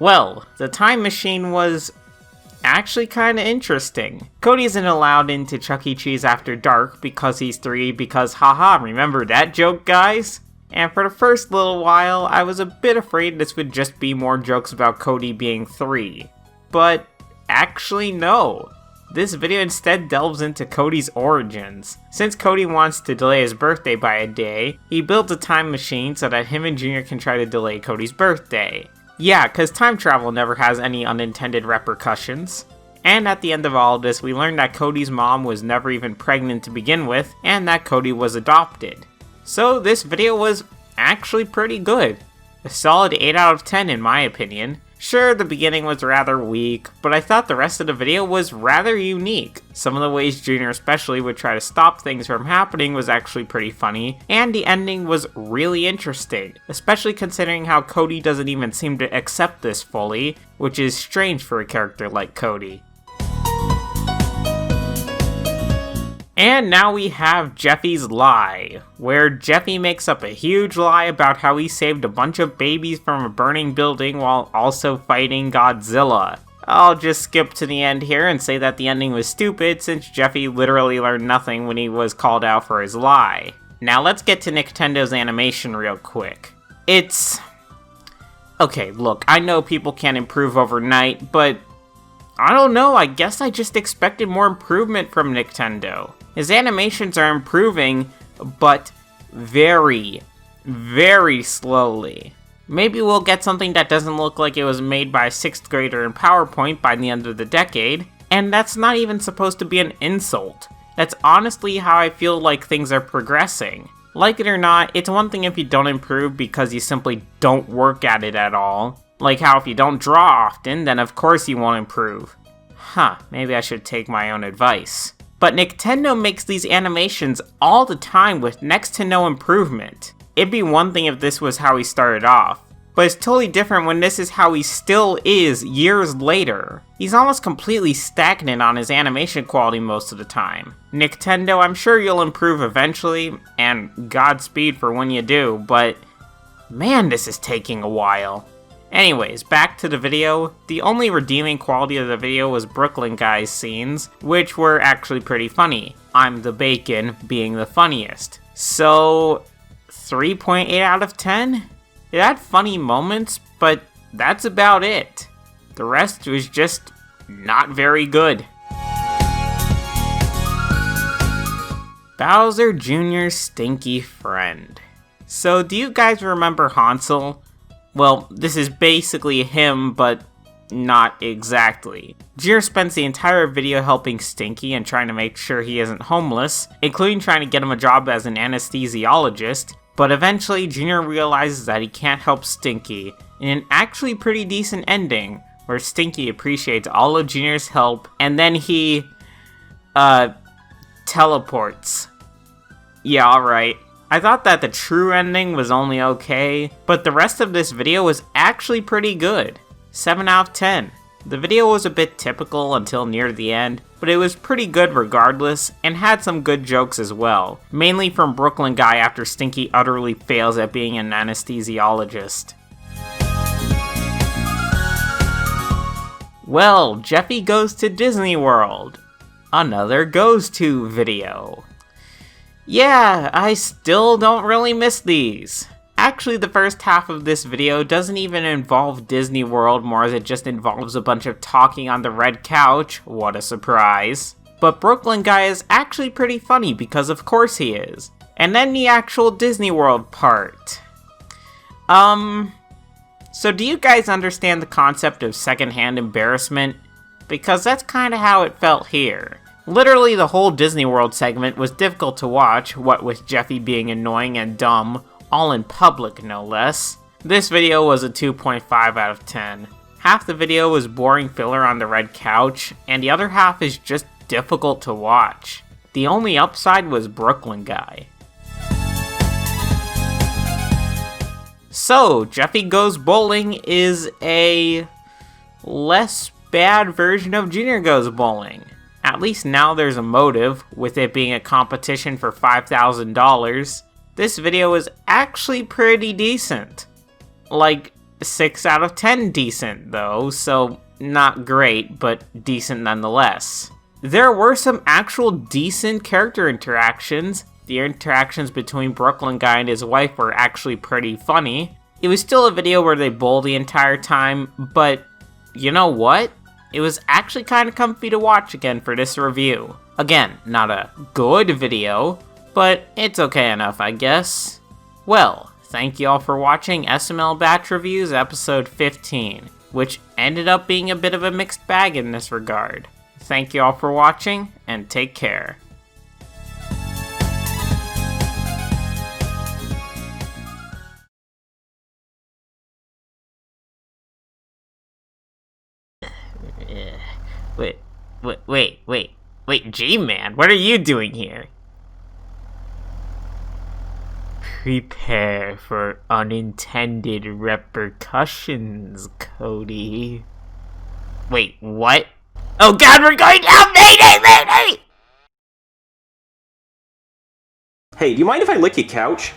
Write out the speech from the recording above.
Well, the time machine was actually kinda interesting. Cody isn't allowed into Chuck E. Cheese after dark because he's 3 because haha, remember that joke, guys? And for the first little while, I was a bit afraid this would just be more jokes about Cody being 3. But actually no. This video instead delves into Cody's origins. Since Cody wants to delay his birthday by a day, he builds a time machine so that him and Junior can try to delay Cody's birthday. Yeah, cause time travel never has any unintended repercussions. And at the end of all of this, we learned that Cody's mom was never even pregnant to begin with, and that Cody was adopted. So this video was actually pretty good. A solid 8 out of 10 in my opinion. Sure, the beginning was rather weak, but I thought the rest of the video was rather unique. Some of the ways Junior especially would try to stop things from happening was actually pretty funny, and the ending was really interesting, especially considering how Cody doesn't even seem to accept this fully, which is strange for a character like Cody. And now we have Jeffy's lie, where Jeffy makes up a huge lie about how he saved a bunch of babies from a burning building while also fighting Godzilla. I'll just skip to the end here and say that the ending was stupid since Jeffy literally learned nothing when he was called out for his lie. Now let's get to Nintendo's animation real quick. Okay, look, I know people can't improve overnight, but I don't know, I guess I just expected more improvement from Nintendo. His animations are improving, but very, very slowly. Maybe we'll get something that doesn't look like it was made by a 6th grader in PowerPoint by the end of the decade, and that's not even supposed to be an insult. That's honestly how I feel like things are progressing. Like it or not, it's one thing if you don't improve because you simply don't work at it at all. Like how if you don't draw often, then of course you won't improve. Maybe I should take my own advice. But Nintendo makes these animations all the time with next to no improvement. It'd be one thing if this was how he started off, but it's totally different when this is how he still is years later. He's almost completely stagnant on his animation quality most of the time. Nintendo, I'm sure you'll improve eventually, and Godspeed for when you do, but man, this is taking a while. Anyways, back to the video. The only redeeming quality of the video was Brooklyn Guy's scenes, which were actually pretty funny. I'm the bacon being the funniest. So, 3.8 out of 10? It had funny moments, but that's about it. The rest was just not very good. Bowser Jr.'s Stinky Friend. So, do you guys remember Hansel? Well, this is basically him, but not exactly. Junior spends the entire video helping Stinky and trying to make sure he isn't homeless, including trying to get him a job as an anesthesiologist, but eventually Junior realizes that he can't help Stinky, in an actually pretty decent ending, where Stinky appreciates all of Junior's help, and then he, teleports. Yeah, alright. I thought that the true ending was only okay, but the rest of this video was actually pretty good. 7 out of 10. The video was a bit typical until near the end, but it was pretty good regardless, and had some good jokes as well, mainly from Brooklyn Guy after Stinky utterly fails at being an anesthesiologist. Well, Jeffy goes to Disney World. Another goes to video. Yeah, I still don't really miss these. Actually, the first half of this video doesn't even involve Disney World more as it just involves a bunch of talking on the red couch. What a surprise. But Brooklyn Guy is actually pretty funny because of course he is. And then the actual Disney World part. So do you guys understand the concept of secondhand embarrassment? Because that's kinda how it felt here. Literally the whole Disney World segment was difficult to watch, what with Jeffy being annoying and dumb, all in public no less. This video was a 2.5 out of 10. Half the video was boring filler on the red couch, and the other half is just difficult to watch. The only upside was Brooklyn Guy. So, Jeffy Goes Bowling is a less bad version of Junior Goes Bowling. At least now there's a motive, with it being a competition for $5,000. This video is actually pretty decent. Like, 6 out of 10 decent, though, so not great, but decent nonetheless. There were some actual decent character interactions. The interactions between Brooklyn Guy and his wife were actually pretty funny. It was still a video where they bowl the entire time, but you know what? It was actually kind of comfy to watch again for this review. Again, not a good video, but it's okay enough, I guess. Well, thank you all for watching SML Batch Reviews episode 15, which ended up being a bit of a mixed bag in this regard. Thank you all for watching, and take care. Wait, G-Man, what are you doing here? Prepare for unintended repercussions, Cody. Wait, what? Oh god, we're going down! Mayday! Hey, do you mind if I lick your couch?